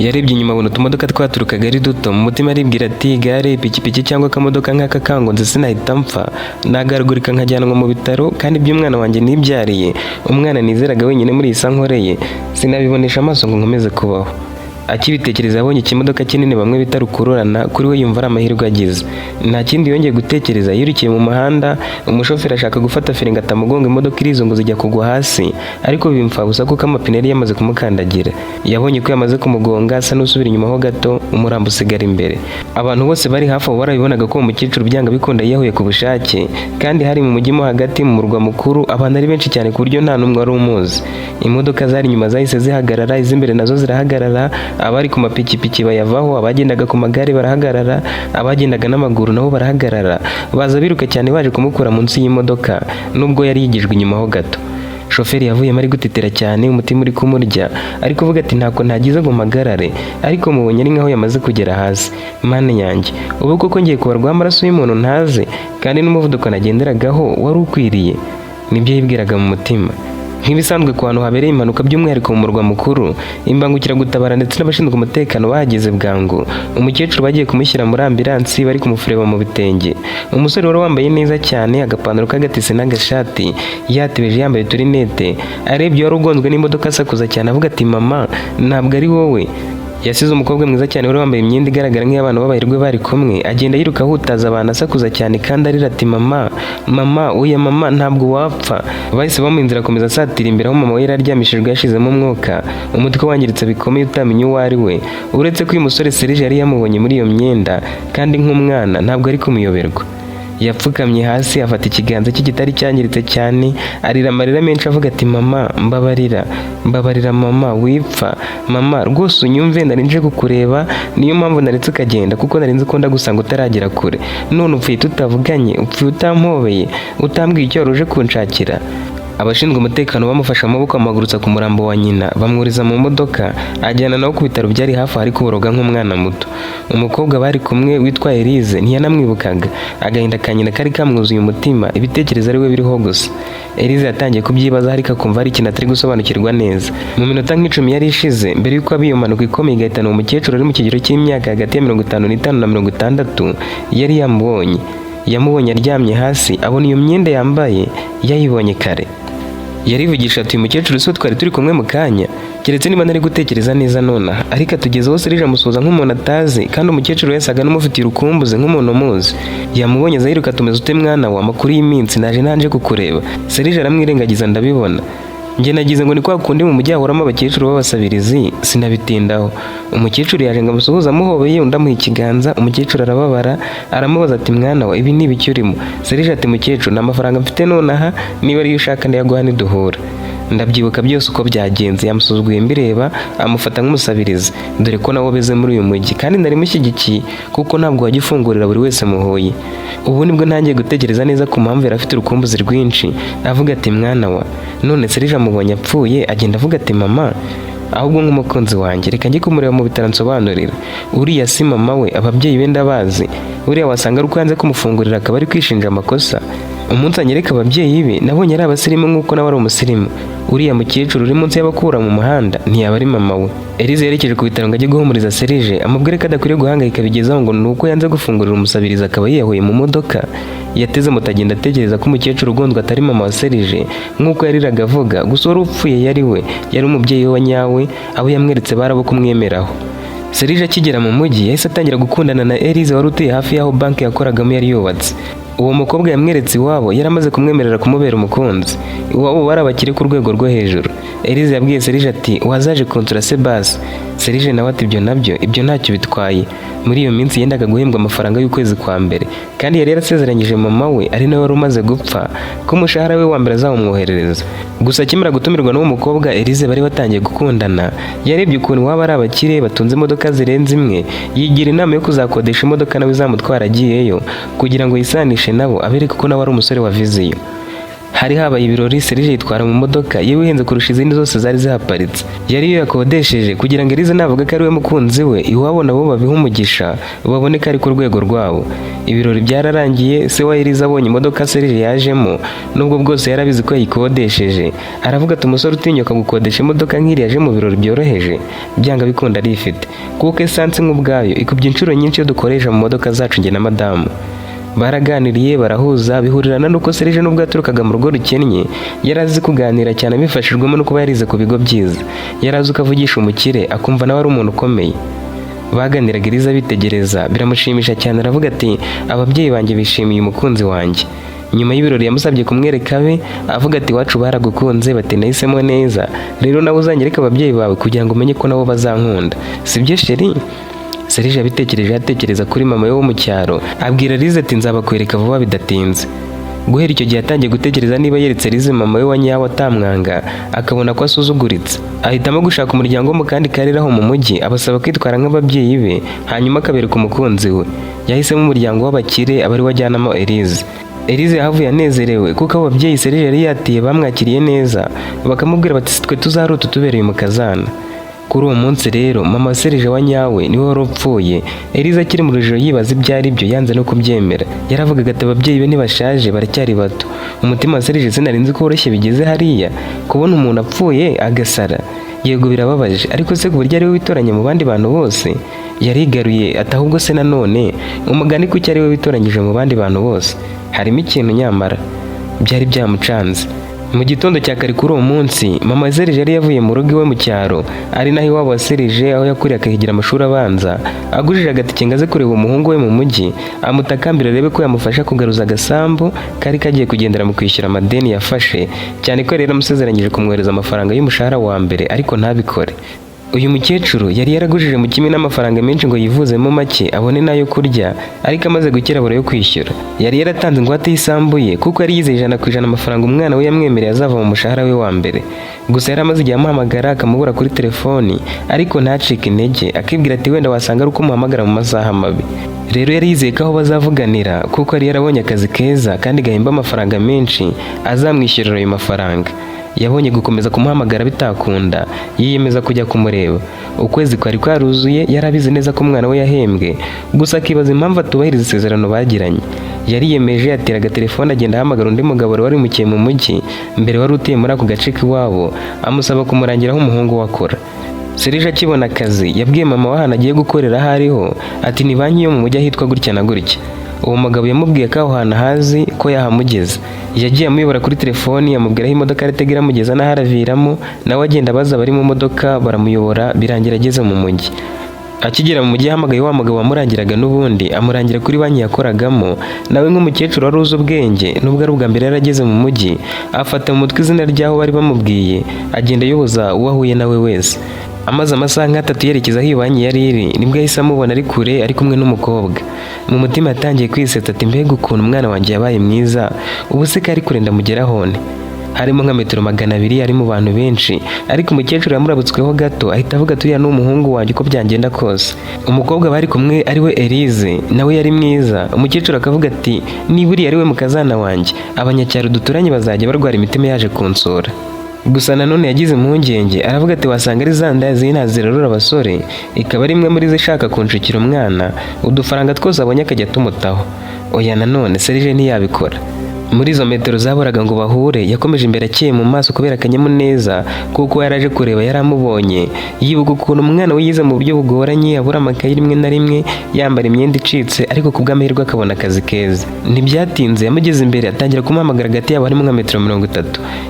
Yarebye inyuma abona utumodoka twaturukaga ari duto, mu mutima aribwira ati igare, ipikipiki cyangwa akamodoka nk'aka kangonze sinahita mpfa, nagaragurika nkajyanwa mu bitaro, kandi iby'umwana wanjye nibyariye, umwana nizeraga wenyine muri iyi sankoreye, sinabibonesha amaso ngo nkomeze kubaho. Akibitekereza yabonye ikimodoka kinini bamwe bita rukururana, kuri we yumva ari amahirwe agize. Nta kindi yongeye gutekereza, yirukiye mu muhanda, umushoferi ashaka gufata feri ngo atamugonga, imodoka irizungu zijya kugwa hasi, ariko bimfabusa kuko amapine yari yamaze kumukandagira. Yabonye ko yamaze kumugonga, asa n'usubira inyuma ho gato, umurambo usigara imbere. Abantu bose bari hafi aho barabibonaga ko umukecuru byanga bikunda yiyahuye ku bushake, kandi hari mu mujyi mo hagati mu murwa mukuru, abantu ari benshi cyane ku buryo nta n'umwe wari umuzi. Imodoka zari inyuma zahise zihagarara, iz'imbere nazo zirahagarara, abari ku mapikipiki bayavaho, abagendaga ku magare barahagarara, abagendaga n'amaguru nabo barahagarara, baza biruka cyane baje kumukura munsi y'imodoka, nubwo yari yigijwe inyuma ho gato. Shoferi yavuyemo ari gutitira cyane, umutima uri kumurya, ariko uvuga ati ntako ntagize ngo mpagarare, ariko mubonye ari nkaho yamaze kugera hasi. Mana yanjye, ubu koko ngiye kubarwaho amaraso y'umuntu ntazi, kandi n'umuvuduko nagenderagaho wari ukwiriye? Nibyo yibwiraga mu mutima. Nk'ibisanzwe ku bantu habereye impanuka by'umwihariko mu murwa mukuru, imbangukiragutabara ndetse n'abashinzwe umutekano bahageze bwangu. Umukecuru bagiye kumushyira muri ambilansi, bari kumufureba mu bitenge. Umusore wari wambaye neza cyane, agapantaro k'agatisi n'agashati, yatebeje yambaye uturinete, arebye wari ugonzwe n'imodoka asakuza cyane avuga ati mama, ntabwo ari wowe. Yasize umukobwa mwiza cyane wari wambaye imyenda igaragara nk'iy'abantu b'abahirwe bari kumwe, agenda yiruka ahutaza abantu asakuza cyane kandi arira ati mama, mama, oya mama, ntabwo wapfa. Bahise bamuhinzira akomeza asatira imbere aho mama we yari aryamishijwe yashizemo umwuka, umutwe wangiritse bikomeye utamenya uwo ari we. Uretse ko uyu musore Serge yari yamubonye muri iyo myenda, kandi nk'umwana ntabwo ari kumuyoberwa. Yapfukamye hasi afata ikiganza cye kitari cyangiritse cyane, arira amarira menshi avuga ati mama, mbabarira, mbabarira mama, wipfa mama, rwose unyumve, nari nje kukureba, niyo mpamvu naretse ukagenda, kuko nari nzi ko ndagusanga utaragera kure, none upfuye tutavuganye, upfuye utampobeye, utambwiye icyo wari uje kunshakira. Abashinzwe umutekano bamufashe amaboko amagurutsa ku murambo wa nyina, bamwuriza mu modoka, ajyana nawe ku bitaro byari hafi ari kuboroga nk'umwana muto. Umukobwa bari kumwe witwa Elise ntiyanamwibukaga, agahinda ka nyina kari kamwuzuye umutima, ibitekerezo ari we biriho gusa. Elise yatangiye kubyibaza ariko akumva ari ikintu atari gusobanukirwa neza. Mu minota nk'icumi yari ishize mbere y'uko aba iyo mpanuka ikomeye igahitana umukecuru uri mu kigero cy'imyaka hagati ya 55 na 60, yari yamubonye aryamye hasi, abona iyo myenda yambaye, yayibonye kare. Yarivugisha ati umukecuru se twari turi kumwe mu kanya, keretse niba nari gutekereza neza nonaha, ariko atugezeho Serge amusuhuza nk'umuntu atazi, kandi umukecuru yasaga n'umufitiye urukumbuzi nk'umuntu umuzi. Yamubonye aza yiruka tumeze ute mwana wa, amakuru y'iminsi, naje kukureba. Serge aramwirengagiza ndabibona. Njye nagize ngo ni kwa kundi mu mujyi ahoramo abakecuru b'abasabirizi, sinabitindaho. Umukecuru yaje ngo amusuhuze amuhobeye, undi amuha ikiganza, umukecuru arababara, aramubaza ati mwana wa, ibi ni ibiki urimo? Serge ati mukecuru, nta mafaranga mfite nonaha, niba ariyo ushaka ndayaguha niduhura. Ndabyibuka byose uko byagenze, yamusuzuguye mbireba, amufata nk'umusabirizi, dore ko nawe beze muri uyu mujyi, kandi nari mushyigikiye kuko ntabwo wagifungurira buri wese muhuye. Ubu nibwo ntangiye gutekereza neza ku mpamvu yari afite urukumbuzi rwinshi, avuga ati mwana wa, none Serge amubonye apfuye, agenda avuga ati mama, ahubwo nk'umukunzi wanjye reka njye kumureba mu bitaro nsobanurira. Uriya si mama we, ababyeyi be ndabazi, uriya wasanga ari uko yanze kumufungurira akaba ari kwishinja amakosa. Umunsi anyereka ababyeyi be nabonye ari abasirimu nk'uko nawe ari umusirimu. Uriya mukecuru uri munsi y'abakura mu muhanda ntiyaba ari mama we. Elise yerekeje ku bitaro ngo ajye guhumuriza Serge, amubwire ko adakwiriye guhangayika bigezaho ngo nuko yanze gufungurira umusabirizi akaba yiyahuye mu modoka. Yateze moto agenda atekereza ko umukecuru ugonzwe atari mama wa Serge nk'uko yariraga avuga, gusa wari upfuye yari we, yari umubyeyi we wa nyawe, abo yamweretse barabo kumwemeraho. Serge akigera mu mujyi yahise atangira gukundana na Elise wari utuye hafi y'aho banki yakoragamo yari yubatse. Uwo mukobwa yamweretse iwabo, yaramaze kumwemerera kumubera umukunzi. Iwabo bari abakire ku rwego rwo hejuru. Elise yabwiye Serge ati wazaje kunsura se basi. Serge nawe ati ibyo ntacyo bitwaye. Muri iyo minsi yendaga guhembwa amafaranga y'ukwezi kwa mbere, kandi yari yarasezeranyije mama we ari nawe wari umaze gupfa ko umushahara we wa mbere azamumwoherereza. Gusa akimara gutumirwa n'uwo mukobwa Elise bari batangiye gukundana, yarebye ukuntu waba ari abakire batunze imodoka zirenze imwe, yigira inama yo kuzakodesha imodoka nawe izamutwara agiyeyo kugira ngo yisanishe nabo, abereke ko nawe ari umusore wa viziyo. Hari habaye ibirori, Serge yitwara mu modoka yewe ihenze kurusha izindi zose zari zihaparitse. Yari yo yakodesheje kugira ngo Elise navuga ko ari we mukunzi we iwabo nabo babiha umugisha babone ko ari ku rwego rwabo. Ibirori byararangiye, se wa Elise abonye imodoka Serge yajemo nubwo bwose yarabizi ko yayikodesheje, aravuga ati umusore utinyuka gukodesha imodoka nk'iri yaje mu birori byoroheje byanga bikunda arifite, kuko esanse nk'ubwayo ikubye inshuro nyinshi yo dukoresha mu modoka zacu njye na madamu. Baraganiriye barahuza bihurirana nuko Serge nubwo yaturukaga mu rugo rukennye yarazi kuganira cyane abifashijwemo no kuba yarize ku bigo byiza, yarazi ukavugisha umukire akumva nawe ari umuntu ukomeye. Baganiraga Elise bitegereza biramushimisha cyane, aravuga ati ababyeyi banjye bishimiye umukunzi wanjye. Nyuma y'ibirori yamusabye kumwereka be, avuga ati iwacu baragukunze bati nahisemo neza, rero nawe uzanyereka ababyeyi bawe kugira ngo umenye ko nabo bazankunda, sibyo sheri? Serge yabitekereje atekereza kuri mama we wo mu cyaro, abwira Elise ati nzabakwereka vuba bidatinze. Guhera icyo gihe atangiye gutekereza niba yeretse Elise mama we wa nyawe atamwanga akabona ko asuzuguritse, ahitamo gushaka umuryango wo mu kandi karere aho mu mujyi abasaba kwitwara nk'ababyeyi be, hanyuma akabereka umukunzi we. Yahisemo umuryango w'abakire aba ari we ajyanamo Elise. Elise yahavuye anezerewe kuko ababyeyi Serge yari yatiye bamwakiriye neza, bakamubwira bati twe tuzarota tubereye umukazana. Kuri uwo munsi rero mama Serge wa nyawe niwe wari upfuye. Elise akiri mu rujijo yibaza ibyo ari byo yanze no kubyemera, yaravugaga ati ababyeyi be ntibashaje baracyari bato. Umutima wa Serge sinarinzi ko woroshye bigeze hariya, kubona umuntu apfuye agasara. Yego birababaje, ariko se ku buryo ari we witoranye mu bandi bantu bose? Yarigaruye ati ahubwo se nanone umugani kuki ari we witoranyije mu bandi bantu bose? Harimo ikintu nyamara byari byamucanze. Mu gitondo cya kare kuri uwo munsi mama Serge yari yavuye mu rugo iwe mu cyaro, ari naho iwabo wa Serge aho yakuriye akahigira amashuri abanza, agujije agatike ngo aze kureba umuhungu we mu mujyi amutakambira arebe ko yamufasha kugaruza agasambu kari kagiye kugendera mu kwishyura amadeni yafashe, cyane ko yari yamusezeranyije kumwohereza amafaranga y'umushahara wa mbere ariko ntabikore. Uyu mukecuru yari yaragujije mu kimi n'amafaranga menshi ngo yivuzemo make abone nayo kurya, ariko amaze gukira abura yo kwishyura. Yari yaratanze ingwate y'isambu ye kuko yari yizeye 100% amafaranga umwana we yamwemereye azava mu mushahara we wa mbere. Gusa yari amaze igihe amuhamagara akamubura kuri telefoni, ariko ntacike intege akibwira ati wenda wasanga ari uko muhamagara mu masaha mabi. Rero yari yizeye ko aho bazavuganira kuko yari yarabonye akazi keza kandi gahemba amafaranga menshi azamwishyurira ayo mafaranga. Yabonye gukomeza kumuhamagara bitakunda, yiyemeza kujya kumureba. Ukwezi kwari kwaruzuye, yarabizi neza ko umwana we yahembwe, gusa akibaza impamvu atubahiriza isezerano bagiranye. Yariyemeje atera agatelefone agenda ahamagara undi mugabo wari mukiye mu mujyi mbere wari utuye muri ako gace k'iwabo, amusaba kumurangira aho umuhungu we akora. Serge akibona akazi yabwiye mama we ahantu agiye gukorera aho ariho, ati ni banki yo mu mujyi ahitwa gutya na gutya. Uwo mugabo yamubwiye ko aho hantu hazi ko yahamugeza. Yagiye amuyobora kuri telefoni amubwira aho imodoka yategera amugeza n'aho araviramo, nawe agenda abaza abari mu modoka baramuyobora birangira ageze mu mujyi. Akigera mu mujyi yahamagaye wa mugabo wamurangiraga n'ubundi amurangira kuri banki yakoragamo. Nawe nk'umukecuru wari uzi ubwenge nubwo ari ubwa mbere yarageze mu mujyi, afata mu mutwe izina ry'aho bari bamubwiye agenda ayoboza uwo ahuye nawe wese. Amaze amasaha nk'atatu yerekeza aho iyo banki yari iri nibwo yahise amubona ari kure ari kumwe n'umukobwa. Mu mutima yatangiye kwisetsa ati mbega ukuntu umwana wanjye yabaye mwiza, ubu se kari kure ndamugeraho nte? Harimo nka metero 200 ari mu bantu benshi, ariko umukecuru yamurabutsweho gato ahita avuga ati uriya ni umuhungu wanjye uko byagenda kose. Umukobwa bari kumwe ari we Elise nawe yari mwiza. Umukecuru akavuga ati niba uriya ari we mukazana wanjye abanyacyaro duturanye bazajya barwara imitima yaje kunsura. Gusa nanone yagize impungenge aravuga ati wasanga ari za nda zirarura abasore, ikaba ari imwe muri zishaka kunshikira umwana udufaranga twose abonye akajya tumutaho. Oya nanone Serge ntiyabikora. Muri izo metero zaboraga ngo bahure yakomeje imbere akeye mu maso kubera akanyamuneza kuko yaraje kureba yaramubonye. Yibuka ukuntu umwana we yize mu buryo bugoranye abura amakayi rimwe na rimwe yambara imyenda icitse, ariko kubw'amahirwe akabona akazi keza. Ntibyatinze yamugeze imbere atangira kumuhamagara hagati yabo harimo nka metero 30.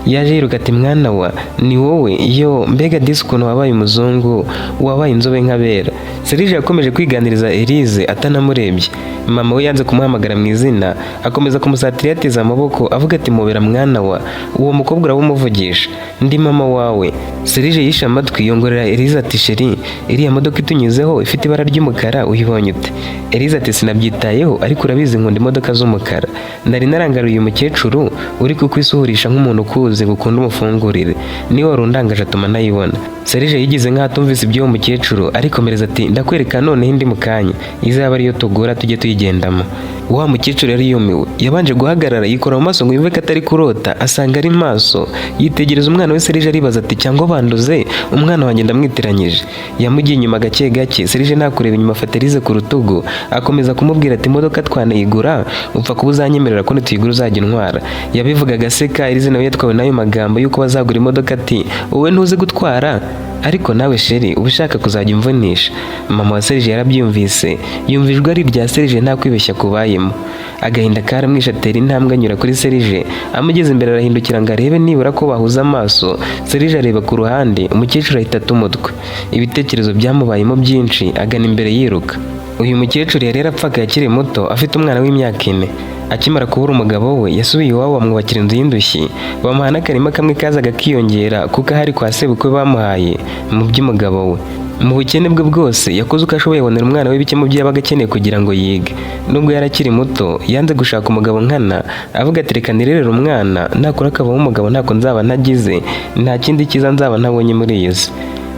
Yaje yiruka ati mwana wa ni wowe? Yo mbega disi ukuntu wabaye umuzungu wabaye inzobe nk'abera. Serge yakomeje kwiganiriza Elise atanamurebye. Mama we yanze kumuhamagara mu izina akomeza kumusatira yateza amaboko avuga ati mubera mwana wa uwo mukobwa urabumuvugisha ndi mama wawe. Serge yishe amatwi yongorera Elise ati sheri iriya modoka itunyuzeho ifite ibara ry'umukara uyibonye ute? Elise ati sinabyitayeho ariko urabizi nkunda imodoka z'umukara, nari narangaruye umukecuru uri kukwisuhurisha nk'umuntu ukuzi gukunda umufungurire, niwe warundangaje atuma nayibona. Serge yigize nk'atumvise ibyo uwo mukecuru arikomereza ati ndakwereka noneho indi mu kanya izaba ariyo tugura tujye tuyigendamo. Wa mukecuru yari yumiwe, yabanje guhagarara yikora mu maso ngo yumve ko atari kurota, asanga ari maso. Yitegereza umwana we Serge aribaza ati cyangwa banduze umwana wanjye ndamwitiranyije. Yamugiye inyuma gake gake, Serge nta kureba inyuma afata Elize ku rutugu, akomeza kumubwira ati imodoka twanayigura upfa kuba uzanyemerera ko nituyigura uzajya intwara. Yabivugaga aseka, Elize nawe yatwawe n'ayo magambo yuko bazagura imodoka ati wowe ntuzi gutwara ariko nawe sheri uba ushaka kuzajya umvunisha. Mama wa Serge yarabyumvise, yumva ijwi ari irya Serge nta kwibeshya kubayemo. Agahinda karamwishe atera intambwe anyura kuri Serge, amugeze imbere arahindukira ngo arebe nibura ko bahuza amaso. Serge areba ku ruhande, umukecuru ahita ata umutwe. Ibitekerezo byamubayemo byinshi, agana imbere yiruka. Uyu mukecuru yari yarapfaga akiri muto afite umwana w'imyaka 4. Akimara kubura umugabo we yasubiye iwabo bamwubakira inzu y'indushyi, bamuha n'akarima kamwe kazaga kiyongera kuko ahari kwa sebukwe bamuhaye mu by'umugabo we. Mu bukene bwe bwose yakoze uko ashoboye abonera umwana we bike mu byo yabaga akeneye kugira ngo yige. Nubwo yari akiri muto yanze gushaka umugabo nkana, avuga ati reka nirerere umwana, nakura akavamo umugabo ntako nzaba ntagize, nta kindi cyiza nzaba ntabonye muri iyi si.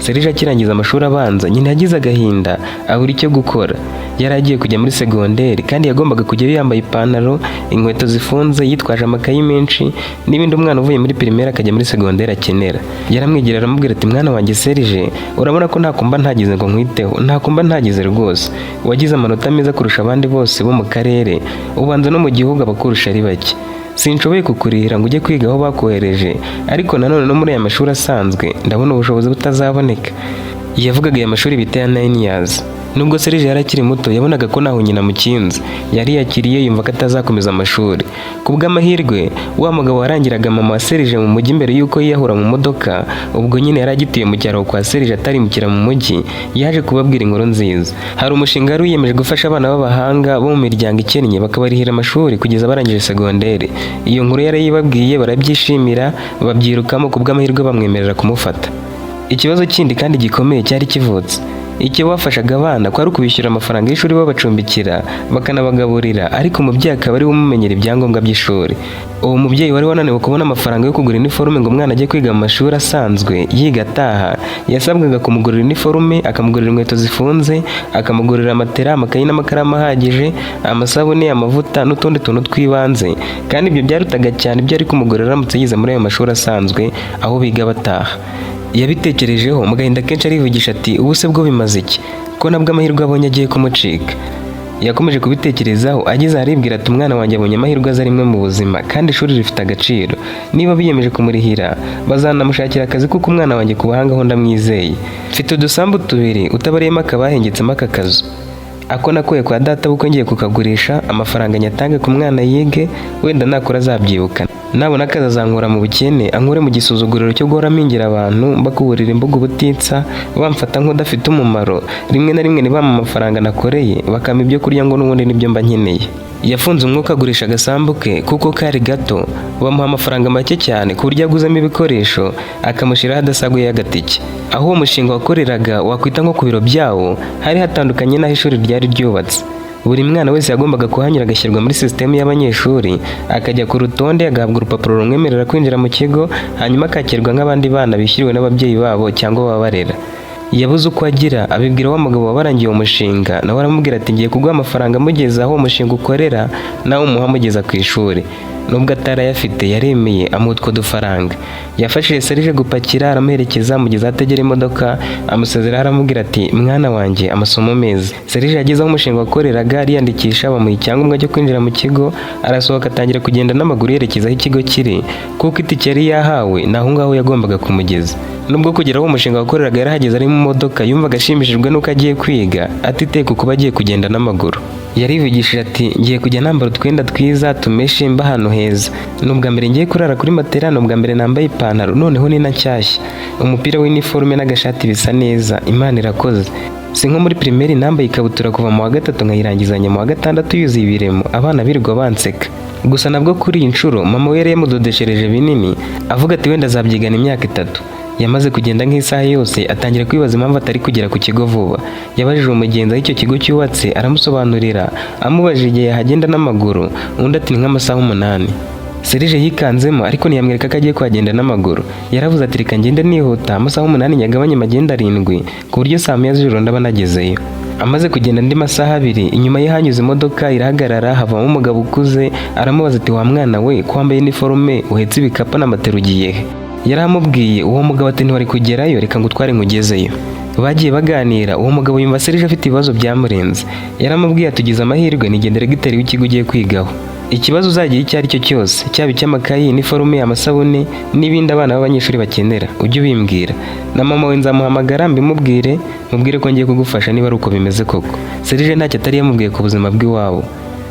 Serge akirangiza amashuri abanza nyine yagize agahinda abura icyo gukora. Yari agiye kujya muri segonderi kandi yagombaga kujyayo yambaye ipantaro, inkweto zifunze, yitwaje amakayi menshi n'ibindi umwana uvuye muri primaire akajya muri segonderi akenera. Yaramwegera aramubwira ati mwana wanjye Serge, urabona ko ntakumba ntagize ngo nkwiteho, ntakumba ntagize rwose. Wagize amanota meza kurusha abandi bose bo mu karere, ubanza no mu gihugu abakurusha ari bake. Sinshoboye kukurihira ngo ujye kwiga aho bakohereje, ariko nanone no muri aya mashuri asanzwe ndabona ubushobozi butazaboneka. Yavugaga aya mashuri bita ya 9 years. Nubwo Serge yari akiri muto yabonaga ko naho nyina mukinze, yari yakiriye yumva ko atazakomeza amashuri. Kubw'amahirwe wa mugabo warangiraga mama wa Serge mu mujyi mbere yuko yiyahura mu modoka, ubwo nyine yari agituye mu cyaro kwa Serge atarimukira mu mujyi, yaje kubabwira inkuru nziza. Hari umushinga wari wiyemeje gufasha abana b'abahanga bo mu miryango ikennye bakabarihira amashuri kugeza barangije segonderi. Iyo nkuru yarayibabwiye barabyishimira, babyirukamo kubw'amahirwe bamwemerera kumufata. Ikibazo kindi kandi gikomeye cyari kivutse. Icyo bafashaga abana kwari ukubishyura amafaranga y'ishuri babacumbikira bakanabagaburira, ariko umubyeyi akaba ari we umumenyera ibyangombwa by'ishuri. Uwo mubyeyi wari wananiwe kubona amafaranga yo kugura iniforume ngo umwana ajye kwiga mu mashuri asanzwe yiga ataha, yasabwaga kumugurira iniforume, akamugurira inkweto zifunze, akamugurira matera, amakayi n'amakaramu ahagije, amasabune, amavuta n'utundi tuntu tw'ibanze, kandi ibyo byarutaga cyane ibyo ari kumugurira aramutse yize muri ayo mashuri asanzwe aho biga bataha. Yabitekerejeho mu gahinda kenshi arivugisha ati ubuse bwo bimaze iki ko nabwo amahirwe abonye agiye kumucika. Yakomeje kubitekerezaho ageze aribwira ati umwana wanjye abonye amahirwe aza rimwe mu buzima kandi ishuri rifite agaciro. Niba biyemeje kumurihira bazanamushakira akazi kuko umwana wanjye ku buhanga ho ndamwizeye. Mfite udusambu 2 utabariyemo akabahengetsemo aka kazu. Ako nakuye kwa data buko ngiye kukagurisha amafaranga nyatange ku mwana yige, wenda nakora azabyibuka. Nabona akazi azankura mu bukene, ankure mu gisuzuguriro cyo guhora mpingira abantu mbakuburira imbuga ubutitsa, bamfata nk'udafite umumaro. Rimwe na rimwe nibampa amafaranga nakoreye bakama ibyo kurya ngo n'ubundi nibyo mba nkeneye. Yafunze umwuka agurisha agasambu ke kuko kari gato, bamuha amafaranga make cyane ku buryo aguzamo ibikoresho akamushyiraho adasaguye agatike. Aho uwo mushinga wakoreraga wakwita nko ku biro byawo, hari hatandukanye n'aho ishuri ryari ryubatse. Buri mwana wese yagombaga kuhanyura agashyirwa muri sisitemu y'abanyeshuri, akajya ku rutonde agahabwa urupapuro rumwemerera kwinjira mu kigo, hanyuma akakirwa nk'abandi bana bishyuriwe n'ababyeyi babo cyangwa babarera. Yabuze uko agira abibwira wa mugabo wabarangiye uwo mushinga, nawe aramubwira ati ngiye kuguha amafaranga amugeza aho umushinga ukorera, nawe umuha amugeza ku ishuri. Nubwo atarayafite yaremeye amuha utwo dufaranga. Yafashije Serge gupakira aramuherekeza amugeza ategera imodoka, amusezeraho aramubwira ati mwana wanjye amasomo meza. Serge yageze aho umushinga wakoreraga ariyandikisha, bamuha icyangombwa cyo kwinjira mu kigo, arasohoka atangira kugenda n'amaguru yerekeza aho ikigo kiri kuko itike yari yahawe naho ngaho yagombaga kumugeza. Nubwo kugera aho umushinga wakoreraga yarahageze ari mu modoka, yumvaga ashimishijwe nuko agiye kwiga atiteye kuko agiye kugenda n'amaguru. Yarivugishije ati ngiye kujya nambara utwenda twiza tumeshe mba ahantu heza. Nubwa mbere ngiye kurara kuri matera, nubwa mbere nambaye ipantaro, noneho ni na nshyashya. Umupira w'iniforume n'agashati bisa neza, Imana irakoze. Si nko muri primaire nambaye ikabutura kuva mu wa 3 nkayirangizanya mu wa 6 yuzuye ibiremo, abana birirwa banseka. Gusa nabwo kuri iyi nshuro mama we yari yamudodeshereje binini, avuga ati wenda azabyigana imyaka 3. Yamaze kugenda nk'isaha yose atangira kwibaza impamvu atari kugera ku kigo vuba. Yabajije umugenzi aho icyo kigo cyubatse aramusobanurira, amubajije igihe yahagenda n'amaguru, undi ati ni nk'amasaha 8. Serge yikanzemo ariko ntiyamwereka ko agiye kuhagenda n'amaguru. Yaravuze ati reka ngende nihuta amasaha 8 nyagabanye magenda 7 ku buryo saa 10 z'ijoro ndaba nagezeyo. Amaze kugenda andi masaha 2, inyuma ye hanyuze imodoka irahagarara, havamo umugabo ukuze aramubaza ati wa mwana we ko wambaye uniforme uhetse ibikapu n'amatero ugiye he? Yaramubwiye. Uwo mugabo ati ntiwari kugerayo, reka ngutware nkugezeyo. Bagiye baganira, uwo mugabo yumva Serge afite ibibazo byamurenze. Yaramubwiye atugize amahirwe nigendere gitari w'ikigo ugiye kwigaho. Ikibazo uzagira icyo ari cyo cyose, cyaba icy'amakayi, uniforme, amasabune n'ibindi abana b'abanyeshuri bakenera, ujye ubimbwira. Na mama we nzamuhamagara mbimubwire, mubwire ko ngiye kugufasha niba ari uko bimeze koko. Serge ntacyo atari yamubwiye ku buzima bw'iwabo.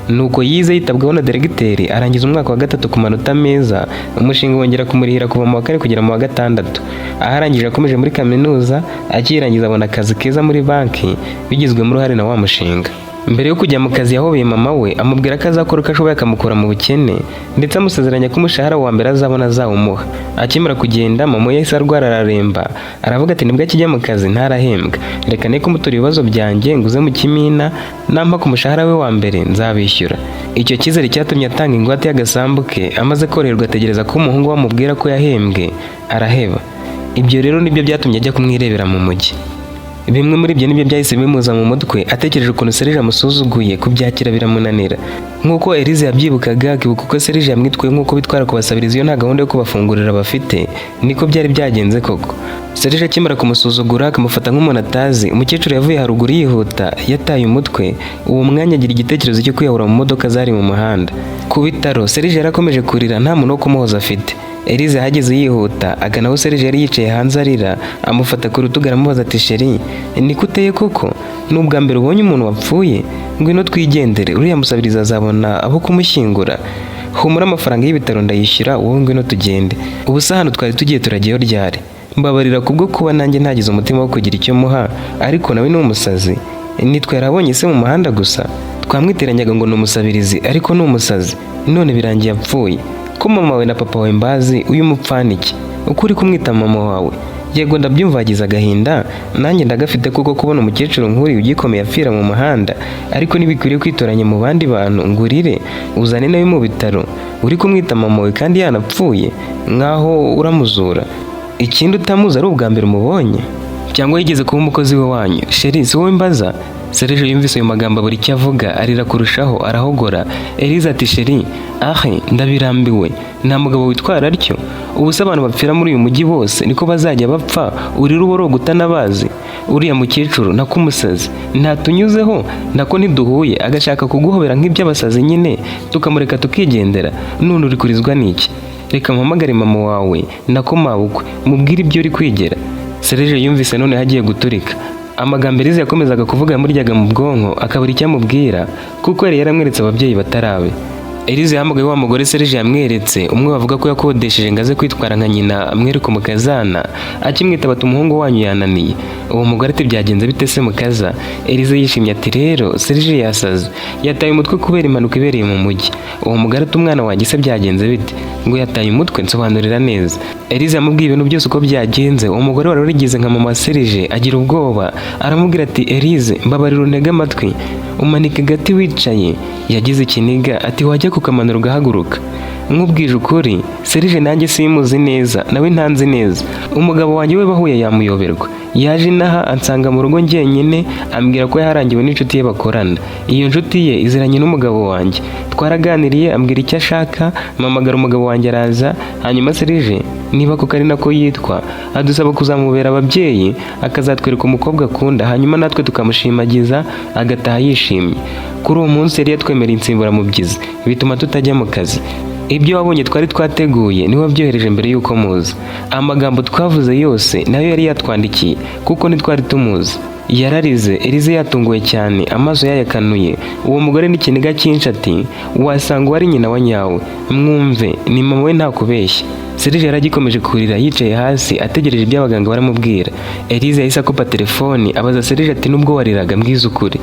Nuko yize yitabwaho na diregiteri, arangiza umwaka wa 3 ku manota meza, umushinga wongera kumurihira kuva mu wa 4 kugera mu wa 6. Aharangije akomeje muri kaminuza, akirangiza abona akazi keza muri banki bigizwemo uruhare na wa mushinga. Mbere yo kujya mu kazi yahobeye mama we, amubwira ko azakora uko ashoboye akamukura mu bukene, ndetse amusezeranya ko umushahara wa mbere azabona azawumuha. Akimara kugenda, mama we yahise arwara araremba, aravuga ati nibwo akijya mu kazi ntarahembwa, reka ne kumutura ibibazo byanjye nguze mu kimina, nampa ku mushahara we wa mbere nzabishyura. Icyo cyizere cyatumye atanga ingwate y'agasambu ke, amaze korerwa ategereza ko umuhungu we amubwira ko yahembwe, araheba. Ibyo rero nibyo byatumye ajya kumwirebera mu mujyi. Bimwe muri ibyo nibyo byahise bimuza mu mutwe, atekereje ukuntu Serge amusuzuguye, kubyakira biramunanira. Nk'uko Elise yabyibukaga, akibuka uko Serge yamwitwaye nk'uko bitwara kubasabiriza iyo nta gahunda yo kubafungurira bafite, niko byari byagenze koko. Serge akimara kumusuzugura, akamufata nk'umuntu atazi, umukecuru yavuye haruguru yihuta, yataye umutwe. Uwo mwanya agira igitekerezo cyo kwiyahura mu modoka zari mu muhanda. Ku bitaro, Serge yarakomeje kurira, nta muntu wo kumuhoza afite. Elise ahageze yihuta, agana aho Serge yari yicaye hanze arira, amufata ku rutugu aramubaza ati sheri, niko uteye koko? Ni ubwa mbere ubonye umuntu wapfuye? Ngwino twigendere, uriya musabiriza azabona abo kumushyingura. Humura amafaranga y'ibitaro ndayishyura, wowe ngwino tugende. Ubu se hano twari tugiye turagiyeho ryari? Mbabarira kubwo kuba nanjye ntagize umutima wo kugira icyo muha, ariko nawe ni umusazi. Nitwe yarabonye se mu muhanda gusa, twamwiteranyaga ngo ni umusabirizi, ariko ni umusazi. None birangiye apfuye. Ko mama we na papa we mbazi, uyu mupfaniki ukuri kumwita mama wawe? Yego ndabyumva agize agahinda, nanjye ndagafite kuko kubona umukecuru nk'uri ugikomeye apfira mu muhanda, ariko ntibikwiriye kwitoranya mu bandi bantu ngurire uzane nawe mu bitaro uri kumwita mama we kandi yanapfuye, nkaho uramuzura. Ikindi utamuzi ari ubwa mbere umubonye, cyangwa yigeze kuba umukozi we wanyu? Sheri, si wowe mbaza? Serge yumvise ayo magambo buri icyo avuga, arira kurushaho, arahogora. Elise ati sheri, ndabirambiwe, nta mugabo witwara atyo. Ubu se abantu bapfira muri uyu mujyi bose niko bazajya bapfa, uri ruborogo utanabazi? Uriya mukecuru nako umusazi ntatunyuzeho, nako ntiduhuye, agashaka kuguhobera nk'iby'abasazi nyine, tukamureka tukigendera. None uri kurizwa n'iki? Reka mpamagare mama wawe nako mabukwe, mubwire ibyo uri kwigera. Serge yumvise none hagiye guturika. Amagambo Elise yakomezaga kuvuga yamuryaga mu bwonko, akabura icyo amubwira kuko yari yaramweretse ababyeyi batarabe. Elise yahamagaye wa mugore Serge yamweretse, umwe bavuga ko yakodesheje ngaze kwitwara nka nyina amwereka umukazana, akimwitaba ati umuhungu wanyu yananiye. Uwo mugore ati byagenze bite se mukaza? Elise yishimye ati rero Serge yasaze, yataye umutwe kubera impanuka ibereye mu mujyi. Uwo mugore ati umwana wanjye se byagenze bite? Ngo yataye umutwe, nsobanurira neza. Elise yamubwiye ibintu byose uko byagenze. Uwo mugore wari urigize nka mama Serge agira ubwoba, aramubwira ati Elise mbabarira untege amatwi, umanike gati wicaye. Yagize ikiniga ati wajya kukamanura ugahaguruka. Nkubwije ukuri Serge nanjye simuzi neza, nawe ntanzi neza. Umugabo wanjye we bahuye yamuyoberwa, yaje inaha ansanga mu rugo njyenyine, ambwira ko yaharangiwe n'inshuti ye bakorana. Iyo nshuti ye iziranye n'umugabo wanjye, twaraganiriye ambwira icyo ashaka, mpamagara umugabo wanjye araza. Hanyuma Serge niba kuko ari nako yitwa, adusaba kuzamubera ababyeyi, akazatwereka umukobwa akunda, hanyuma natwe tukamushimagiza agataha yishimye. Kuri uwo munsi yari yatwemereye insimburamubyizi, bituma tutajya mu kazi. Ibyo wabonye twari twateguye niwe wabyohereje mbere y'uko muza. Amagambo twavuze yose nayo yari yatwandikiye kuko ntitwari tumuzi. Yararize, Elise yatunguwe cyane, amaso yayakanuye. Uwo mugore n'ikiniga cyinshi ati wasanga wari nyina wa nyawe, mwumve ni mama we nta kubeshya. Serge yaragikomeje kurira yicaye hasi ategereje ibyo abaganga baramubwira. Elise yahise akupa telefoni abaza Serge ati nubwo wariraga mbwiza ukuri,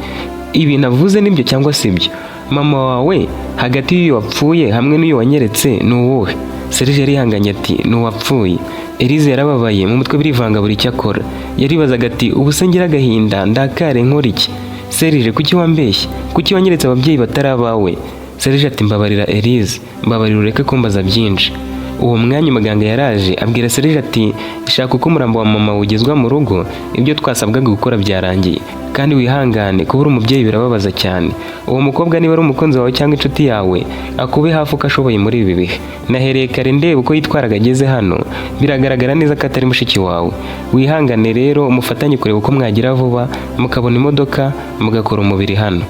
ibi navuze nibyo cyangwa sibyo? Mama wawe hagati y'uyu wapfuye hamwe n'uyu wanyeretse ni uwuhe? Serge yarihanganye ati ni uwapfuye. Elise yarababaye, mu mutwe birivanga buri icyo akora. Yaribazaga ati ubu se ngira agahinda ndakare nkora iki? Serge kuki wambeshye? Kuki wanyeretse ababyeyi batari abawe? Serge ati mbabarira Elise, mbabarira ureke kumbaza byinshi. Uwo mwanya umuganga yaraje abwira Serge ati shaka uko umurambo wa mama ugezwa mu rugo, ibyo twasabwaga gukora byarangiye kandi wihangane, kubura umubyeyi birababaza cyane. Uwo mukobwa niba ari umukunzi wawe cyangwa inshuti yawe akube hafi uko ashoboye muri ibi bihe. Nahereye kare ndeba uko yitwaraga ageze hano, biragaragara neza ko atari mushiki wawe. Wihangane rero umufatanye kureba uko mwagira vuba mukabona imodoka mugakora umubiri hano.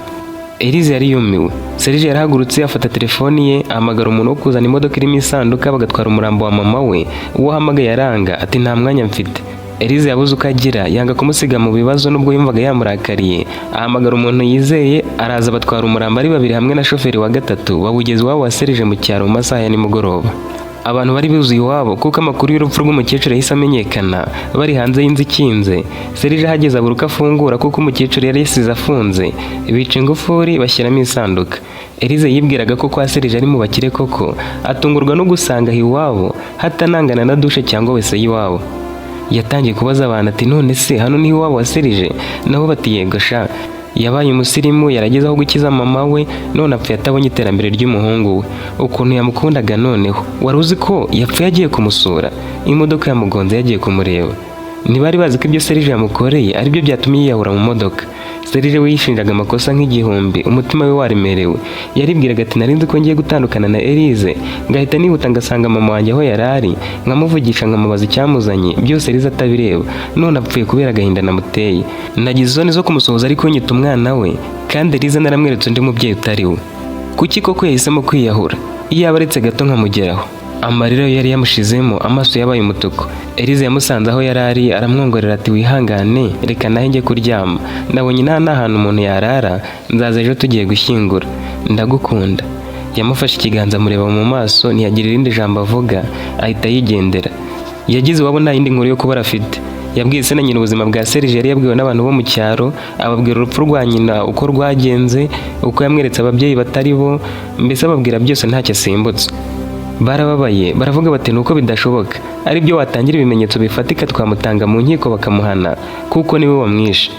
Elise yari yumiwe. Serge yarahagurutse afata telefoni ye ahamagara umuntu wo kuzana imodoka irimo isanduka bagatwara umurambo wa mama we. Uwo ahamagaye aranga ati nta mwanya mfite. Elise yabuze uko agira, yanga kumusiga mu bibazo nubwo yumvaga yamurakariye. Ahamagara umuntu yizeye araza batwara umurambo ari babiri hamwe na shoferi wa gatatu, bawugeza iwabo wa Serge mu cyaro mu masaha ya nimugoroba. Abantu bari buzuye iwabo kuko amakuru y'urupfu rw'umukecuru yahise amenyekana bari hanze y'inzu ikinze. Serge ahageze abura uko afungura kuko umukecuru yari yasize afunze. Bica ingufuri bashyiramo isanduka. Elise yibwiraga ko kwa Serge ari mu bakire koko, atungurwa no gusanga iwabo hatanangana na dushe cyangwa wese y'iwabo. Yatangiye kubaza abantu ati none se hano ni iwabo wa Serge? Nabo bati yego sha. Yabaye umusirimu, yarageze aho gukiza mama we, none apfuye atabonye iterambere ry'umuhungu we. Ukuntu yamukundaga noneho. Wari uzi ko yapfuye agiye kumusura? Imodoka yamugonze yagiye kumureba. Ntibari bazi ko ibyo Serge yamukoreye aribyo byatumye yiyahura mu modoka. Serge we yishinjaga amakosa nk'igihumbi, umutima we waremerewe. Yaribwiraga ati narinzi ko ngiye gutandukana na Elise, ngahita nihuta ngasanga mama wanjye aho yarari, nkamuvugisha nkamubaza icyamuzanye, byose Elise atabireba. None apfuye kubera agahinda namuteye. Nagize isoni zo kumusohoza ariko nyita umwana we, kandi Elise naramweretse undi mubyeyi utari we. Kuki koko yahisemo kwiyahura? Iyo abaretse gato nkamugeraho. Amarira yari yamushizemo, amaso yabaye umutuku. Elise yamusanze aho yarari aramwongorera ati wihangane, reka nahe njye kuryama. Nabonye nta hantu umuntu yarara, nzaza ejo tugiye gushyingura. Ndagukunda. Yamufashe ikiganza amureba mu maso, ntiyagira irindi jambo avuga, ahita yigendera. Yagize iwabo nta yindi nkuru yo kuba afite. Yabwiye se na nyina ubuzima bwa Serge yari yabwiwe n'abantu bo mu cyaro, ababwira urupfu rwa nyina uko rwagenze, uko yamweretse ababyeyi batari bo, mbese ababwira byose ntacyo asimbutse. Barababaye, baravuga bati nuko bidashoboka, ari byo watangira ibimenyetso bifatika twamutanga mu nkiko bakamuhana kuko niwe wamwishe.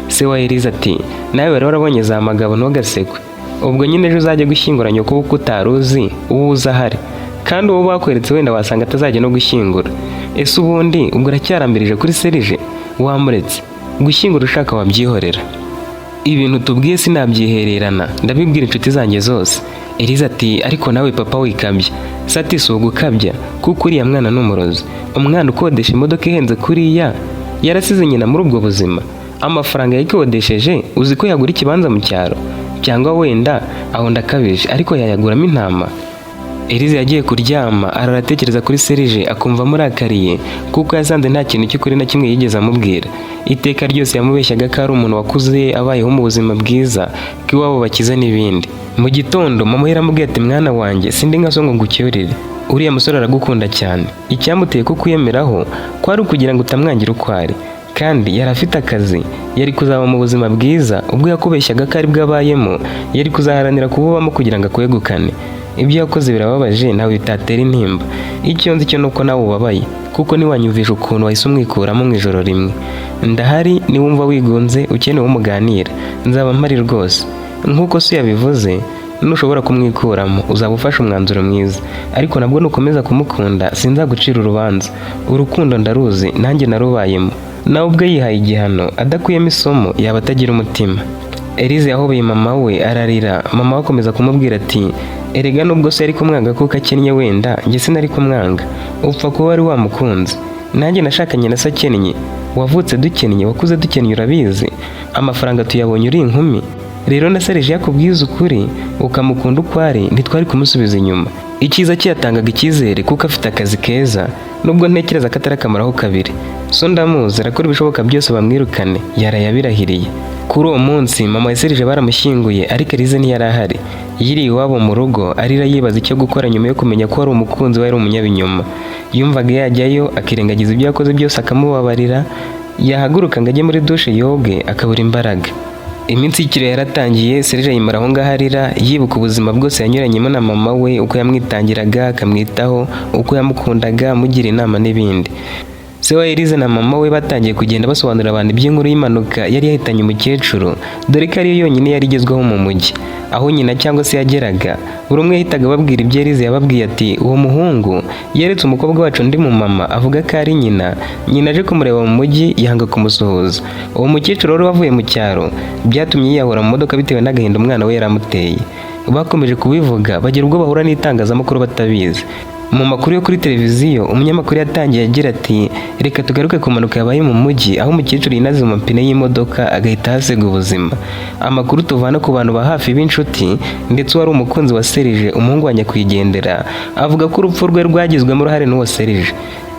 Se wa Elise ati nawe wari warabonye za magabo ntugasekwe, ubwo nyine ejo uzajya gushyingura nyoko kuko utaruzi uwo uza ahari, kandi uwo bakweretse wenda wasanga atazajya no gushyingura. Ese ubundi ubwo uracyarambirije kuri Serge? Wamuretse gushyingura ushaka wabyihorera. Ibintu tubwiye sinabyihererana, ndabibwira inshuti zanjye zose. Elise ati ariko nawe papa wikabye. Sati si ugukabya kuko uriya mwana n'umurozi. Umwana ukodesha imodoka ihenze kuriya yarasize nyina muri ubwo buzima. Amafaranga yayikodesheje uzi ko yagura ikibanza mu cyaro, cyangwa wenda aho ndakabije ariko yayaguramo intama. Elise yagiye kuryama aratekereza kuri Serge akumva murakariye kuko yasanze nta kintu cy'ukuri na kimwe yigeze amubwira. Iteka ryose yamubeshyaga ko ari umuntu wakuze abayeho mu buzima bwiza k'iwabo bakiza n'ibindi. Mu gitondo mama yaramubwiye ati mwana wanjye sindi nka so ngo ngucyurire, uriya musore aragukunda cyane. Icyamuteye ko kwiyemeraho kwari ukugira ngo utamwangira uko ari, kandi yari afite akazi, yari kuzaba mu buzima bwiza. Ubwo yakubeshyaga ko ari bwabayemo yari kuzaharanira kububamo kugira ngo akwegukane. Ibyo yakoze birababaje, nawe bitatera intimba. Icyo nzi cyo nuko nawe ubabaye kuko niwanyumvisha ukuntu wahise umwikuramo mu ijoro rimwe. Ndahari niwumva wigunze ukeneye umuganira, nzaba mpari rwose. Nkuko se yabivuze, nushobora kumwikuramo uzaba ufashe umwanzuro mwiza, ariko nabwo nukomeza kumukunda sinzagucira urubanza. Urukundo ndaruzi, nanjye narubayemo. Nawe ubwo yihaye igihano adakuyemo isomo yaba atagira umutima. Elise yahobeye mama we ararira. Mama we akomeza kumubwira ati erega nubwo se yari kumwanga kuko akennye wenda njye sinari kumwanga, upfa kuba wari wamukunze. Nanjye nashakanye na se akennye, wavutse dukennye, wakuze dukennye, urabizi. Amafaranga tuyabonye uri inkumi. Rero na Serge yakubwiza ukuri ukamukunda uko ari, ntitwari kumusubiza inyuma. Icyiza cyatangaga icyizere kuko afite akazi keza, nubwo ntekereza ko atarakamaraho kabiri. So ndamuzi arakora ibishoboka byose bamwirukane, yarayabirahiriye. Kuri uwo munsi mama wa Serge baramushyinguye ariko Elise ntiyari ahari. Yiriye iwabo mu rugo arira yibaza icyo gukora nyuma yo kumenya ko ari umukunzi we ari umunyabinyoma. Yumvaga yajyayo akirengagiza ibyo yakoze byose akamubabarira, yahaguruka ngo ajye muri dushe yoge akabura imbaraga. Iminsi y'ikiriyo yaratangiye. Serge yimara aho ngaho arira yibuka ubuzima bwose yanyuranyemo na mama we, uko yamwitangiraga akamwitaho, uko yamukundaga amugira inama n'ibindi. Se wa Elise na mama we batangiye kugenda basobanurira abantu iby'inkuru y'impanuka yari yahitanye umukecuru, dore ko ariyo yonyine yari igezweho mu mujyi. Aho nyina cyangwa se yageraga, buri umwe yahitaga babwira ibyo Elise yababwiye ati uwo muhungu yeretse umukobwa wacu undi mu mama avuga ko ari nyina aje kumureba mu mujyi yanga kumusuhuza. Uwo mukecuru wari wavuye mu cyaro byatumye yiyahura mu modoka bitewe n'agahinda umwana we yaramuteye. Bakomeje kubivuga bagira ubwo bahura n'itangazamakuru batabizi. Mu makuru yo kuri televiziyo umunyamakuru yatangiye agira ati reka tugaruke ku mpanuka yabaye mu mujyi aho umukecuru yinaze mu mapine y'imodoka agahita ahasiga ubuzima. Amakuru tuvana ku bantu ba hafi b'inshuti ndetse wari umukunzi wa Serge umuhungu wa nyakwigendera avuga ko urupfu rwe rwagizwemo uruhare n'uwo Serge.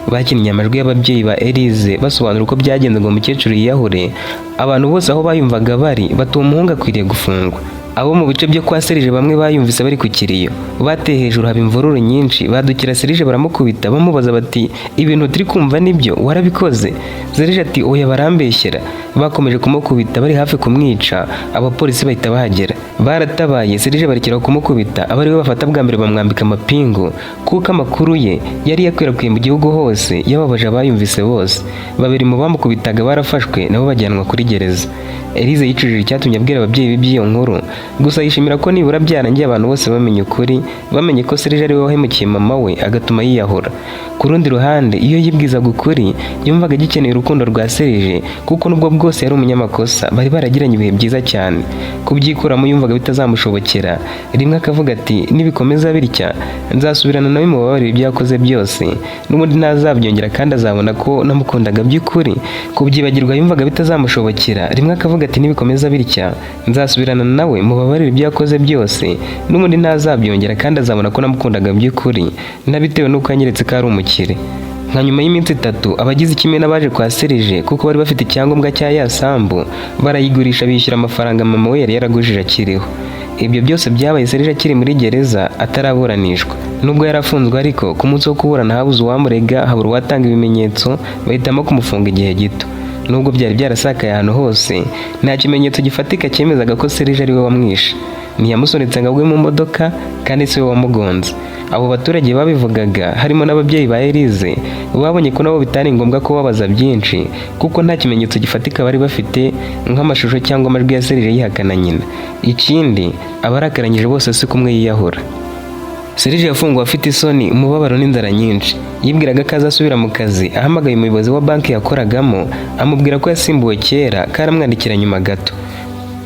Bakinnye amajwi y'ababyeyi ba Elise basobanura uko byagenze ngo umukecuru yiyahure. Abantu bose aho bayumvaga bari bati umuhungu akwiriye gufungwa. Abo mu bice byo kwa Serge bamwe bayumvise bari ku kiriyo, bateye hejuru haba imvururu nyinshi, badukira Serge baramukubita bamubaza bati ibintu turi kumva nibyo warabikoze? Serge ati oya barambeshyera. Bakomeje kumukubita bari hafi kumwica, abapolisi bahita bahagera. Baratabaye Serge barekera kumukubita, abari we bafata bwa mbere bamwambika amapingu kuko amakuru ye yari yakwirakwiye mu gihugu hose yababaje abayumvise bose. Babiri mu bamukubitaga barafashwe nabo bajyanwa kuri gereza. Elise yicujije icyatumye abwira ababyeyi b'iyo nkuru, gusa yishimira ko nibura byarangiye abantu bose bamenye ukuri, bamenye ko Serge ari we wahemukiye mama we agatuma yiyahura. Ku rundi ruhande iyo yibwizaga ukuri yumvaga agikeneye urukundo rwa Serge kuko nubwo bwose yari umunyamakosa bari baragiranye ibihe byiza cyane. Kubyikuramo yumvaga bitazamushobokera, rimwe akavuga ati nibikomeza bitya nzasubirana nawe mu babarira ibyo yakoze byose, n'ubundi ntazabyongera kandi azabona ko namukundaga by'ukuri. Kubyibagirwa yumvaga bitazamushobokera, rimwe akavuga ati nibikomeza bitya nzasubirana nawe mu babarira ibyo yakoze byose, n'ubundi ntazabyongera kandi azabona ko namukundaga by'ukuri, nabitewe n'uko yanyeretse ko ari umukire. Nka nyuma y'iminsi 3 abagize ikimena baje kwa Serge kuko bari bafite icyangombwa cya yasambu, barayigurisha bishyura amafaranga mama we yari yaragujije akiriho. Ibyo byose byabaye Serge akiri muri gereza ataraburanishwa. Nubwo yarafunzwe ariko ku munsi wo kuburana habuze uwamurega, habura uwatanga ibimenyetso, bahitamo kumufunga igihe gito. Nubwo byari byarasakaye ahantu hose, nta kimenyetso gifatika cyemezaga ko Serge ari we wamwishe. Ntiyamusunitse ngo agwe mu modoka kandi si we wamugonze. Abo baturage babivugaga harimo n'ababyeyi ba Elise babonye ko nabo bitari ngombwa ko babaza byinshi kuko nta kimenyetso gifatika bari bafite nk'amashusho cyangwa amajwi ya Serge yihakana nyina. Ikindi abarakaranyije bose si kumwe yiyahura. Serge yafunguwe afite isoni, umubabaro n'inzara nyinshi. Yibwiraga ko azasubira mu kazi, ahamagaye umuyobozi wa banki yakoragamo amubwira ko yasimbuwe kera, karamwandikira nyuma gato.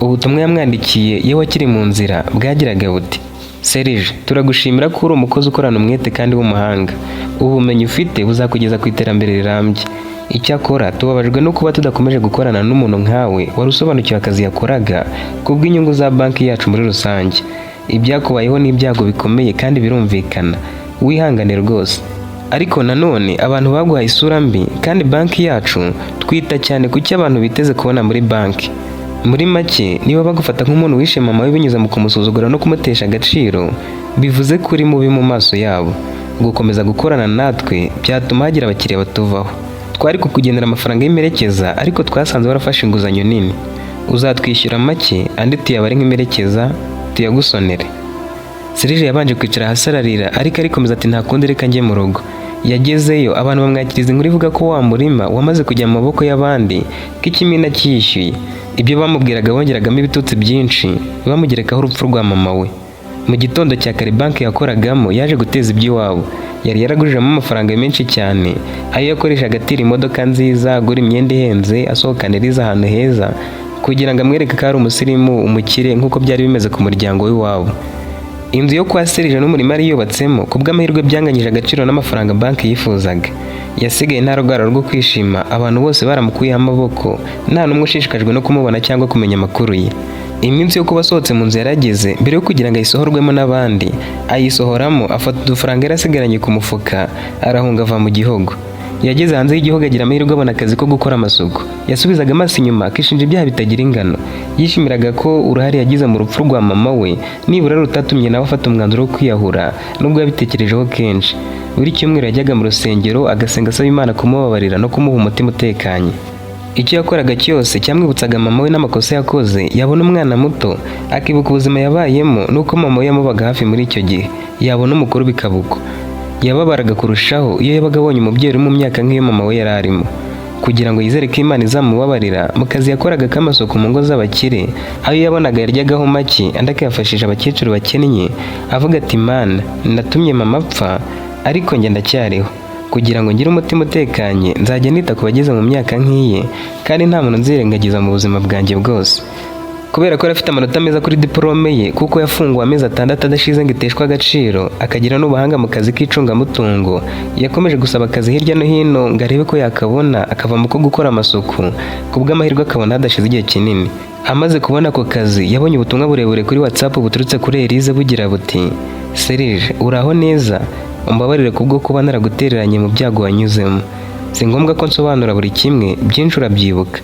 Ubutumwa yamwandikiye yewe akiri mu nzira bwagiraga buti Serge, turagushimira ko uri umukozi ukorana umwete kandi w'umuhanga. Ubumenyi ufite buzakugeza ku iterambere rirambye. Icyakora tubabajwe no kuba tudakomeje gukorana n'umuntu nkawe wari usobanukiwe akazi yakoraga kubw'inyungu za banki yacu muri rusange. Ibyakubayeho n'ibyago bikomeye kandi birumvikana. Wihangane rwose. Ariko nanone abantu baguhaye isura mbi kandi banki yacu twita cyane ku cyo abantu biteze kubona muri banki. Muri make niba bagufata nk'umuntu wishe mama we binyuze mu kumusuzugura no kumutesha agaciro, bivuze kuri mubi mu maso yabo. Gukomeza gukorana natwe byatuma hagira abakiriya batuvaho. Twari kukugendera amafaranga y'imperekeza ariko twasanze warafashe inguzanyo nini. Uzatwishyura make andi tuyabare nk'imperekeza tuyagusonere. Serge yabanje kwicara hasi ararira ariko arikomeza ati nta kundi reka njye mu rugo. Yagezeyo abantu bamwakiriza inkuru ivuga ko wa murima wamaze kujya mu maboko y'abandi ko ikimina cyishyuye. Ibyo bamubwiraga bongeragamo ibitutsi byinshi bamugerekaho urupfu rwa mama we. Mu gitondo cya kare banki yakoragamo yaje guteza iby'iwabo. Yari yaragujijemo amafaranga menshi cyane, ayo yakoreshaga atira imodoka nziza, agura imyenda ihenze, asohokana Elise ahantu heza kugira ngo amwereke ko ari umusirimu, umukire nk'uko byari bimeze ku muryango w'iwabo. Inzu yo kwa Serge n'umurima yari yubatsemo kubw'amahirwe byanganyije agaciro n'amafaranga banki yifuzaga. Yasigaye nta rugara rwo kwishima, abantu bose baramukuyeho amaboko, nta n'umwe ushishikajwe no kumubona cyangwa kumenya amakuru ye. Iminsi yo kuba asohotse mu nzu yarageze, mbere yo kugira ngo ayisohorwemo n'abandi, ayisohoramo afata udufaranga yarasigaranye ku mufuka, arahunga ava mu gihugu. Yageze hanze y'igihugu agira amahirwe abona akazi ko gukora amasuku. Yasubizaga amaso inyuma akishinja ibyaha bitagira ingano. Yishimiraga ko uruhare yagize mu rupfu rwa mama we nibura rutatumye nawe afata umwanzuro wo kwiyahura nubwo yabitekerejeho kenshi. Buri cyumweru yajyaga mu rusengero agasenga asaba Imana kumubabarira no kumuha umutima utekanye. Icyo yakoraga cyose cyamwibutsaga mama we n'amakosa yakoze, yabona umwana muto akibuka ubuzima yabayemo nuko mama we yamubaga hafi muri icyo gihe, yabona umukuru bikabuko. Yababaraga kurushaho iyo yabaga abonye umubyeyi uri mu myaka nk'iyo mama we yari arimo. Kugira ngo yizere ko Imana izamubabarira, mu kazi yakoraga k'amasuku mu ngo z'abakire, aho yabonaga yaryagaho make andi akayafashisha abakecuru bakennye, avuga ati Mana, natumye mama apfa ariko njye ndacyariho. Kugira ngo ngire umutima utekanye, nzajya nita ku bageze mu myaka nk'iye kandi nta muntu nzirengagiza mu buzima bwanjye bwose. Kubera ko afite amanota meza kuri diplome ye, kuko yafunguwe amezi 6 adashize ngo iteshwe agaciro, akagira n'ubuhanga mu kazi k'icungamutungo, yakomeje gusaba akazi hirya no hino ngo arebe ko yakabona, akava mu ko gukora amasuku, kubw'amahirwe akabona hadashize igihe kinini. Amaze kubona ako kazi, yabonye ubutumwa burebure kuri WhatsApp buturutse kuri Elise bugira buti: Serge, uraho neza? Umbabarire kubwo kuba naragutereranye mu byago wanyuzemo. Si ngombwa ko nsobanura buri kimwe, byinshi urabyibuka.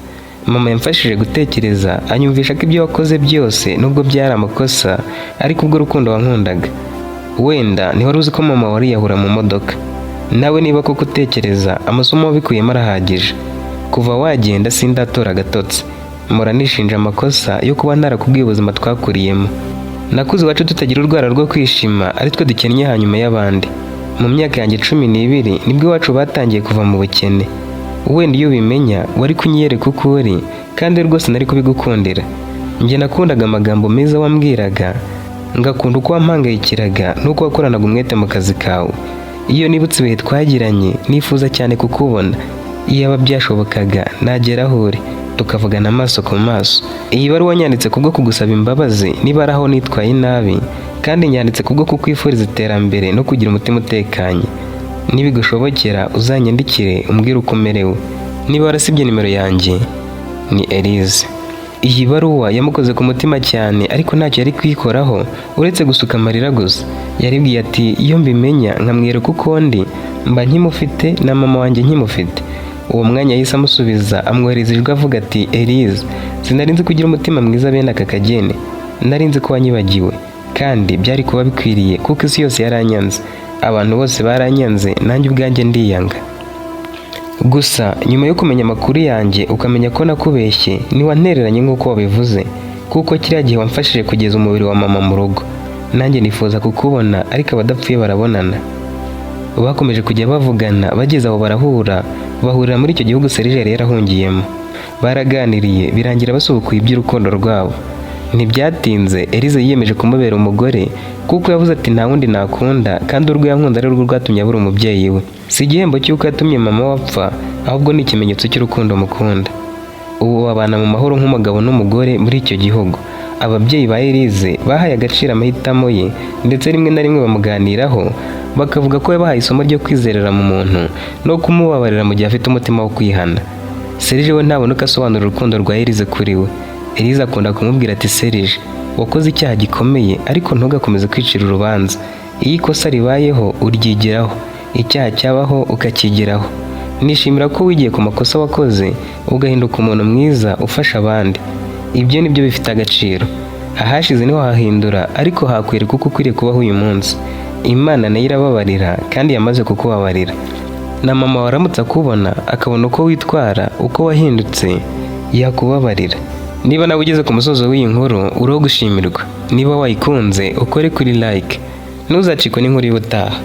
Mama yamfashije gutekereza, anyumvisha ko ibyo wakoze byose nubwo byari amakosa, ariko ubwo urukundo wankundaga. Wenda ntiwari uzi ko mama wariyahura mu modoka. Nawe niba koko utekereza, amasomo wabikuyemo arahagije. Kuva wagenda sindatora agatotsi. Mpora nishinja amakosa yo kuba narakubwiye ubuzima twakuriyemo. Nakuze iwacu tutagira urwara rwo kwishima, ari twe dukennye hanyuma y'abandi. Mu myaka yanjye 12 nibwo iwacu batangiye kuva mu bukene. Wenda iyo ubimenya wari kunyiyereka uko uri, kandi rwose nari kubigukundira. Njye nakundaga amagambo meza wambwiraga, ngakunda uko wampangayikiraga n'uko wakoranaga umwete mu kazi kawe. Iyo nibutse ibihe twagiranye, nifuza cyane kukubona. Iyaba byashobokaga nagera aho uri, tukavugana amaso ku maso. Iyi baruwa nyanditse kubwo kugusaba imbabazi niba ari aho nitwaye nabi, kandi nyanditse kubwo kukwifuriza iterambere no kugira umutima utekanye. Nibigushobokera uzanyandikire umbwire uko umerewe. Niba warasibye nimero yanjye, ni Elise. Iyi baruwa yamukoze ku mutima cyane, ariko ntacyo yari kwikoraho uretse gusuka amarira gusa. Yaribwiye ati iyo mbimenya nkamwereka uko ndi, mba nkimufite na mama wanjye nkimufite. Uwo mwanya yahise amusubiza, amwohereza ijwi avuga ati Elise, sinari nzi kugira umutima mwiza bene aka kagene. Nari nzi ko wanyibagiwe, kandi byari kuba bikwiriye kuko isi yose yaranyanze. Abantu bose baranyanze, nanjye ubwanjye ndiyanga. Gusa nyuma yo kumenya amakuru yanjye ukamenya ko nakubeshye, niwantereranye nk'uko wabivuze, kuko kiriya gihe wamfashije kugeza umubiri wa mama mu rugo. Nanjye nifuza kukubona, ariko abadapfuye barabonana. Bakomeje kujya bavugana, bageze aho barahura, bahurira muri icyo gihugu Serge yari yarahungiyemo. Baraganiriye, birangira basubukuye iby'urukundo rwabo. Ntibyatinze, Elise yiyemeje kumubera umugore, kuko yavuze ati nta wundi nakunda, kandi urwo yankunda ari rwo rwatumye abura umubyeyi we. Si igihembo cy'uko yatumye mama wapfa, ahubwo ni ikimenyetso cy'urukundo mukunda. Ubu babana mu mahoro nk'umugabo n'umugore muri icyo gihugu. Ababyeyi ba Elise bahaye agaciro amahitamo ye, ndetse rimwe na rimwe bamuganiraho, bakavuga ko yabahaye isomo ryo kwizerera mu muntu no kumubabarira mu gihe afite umutima wo kwihana. Serge we ntabona uko asobanura urukundo rwa Elise kuri we. Elise akunda kumubwira ati Serge, wakoze icyaha gikomeye, ariko ntugakomeze kwicira urubanza. Iyo ikosa ribayeho uryigiraho, icyaha cyabaho ukakigeraho. Nishimira ko wigiye ku makosa wakoze, ugahinduka umuntu mwiza ufasha abandi. Ibyo nibyo bifite agaciro. Ahashize niho hahindura, ariko hakwereka uko ukwiriye kubaho uyu munsi. Imana nayo irababarira, kandi yamaze kukubabarira. Na mama waramutse akubona, akabona uko witwara, uko wahindutse, yakubabarira. Niba nawe ugeze ku musozo w'iyi nkuru, uriho gushimirwa. Niba wayikunze, ukore kuri like. Ntuzacikwe n'inkuru y'ubutaha.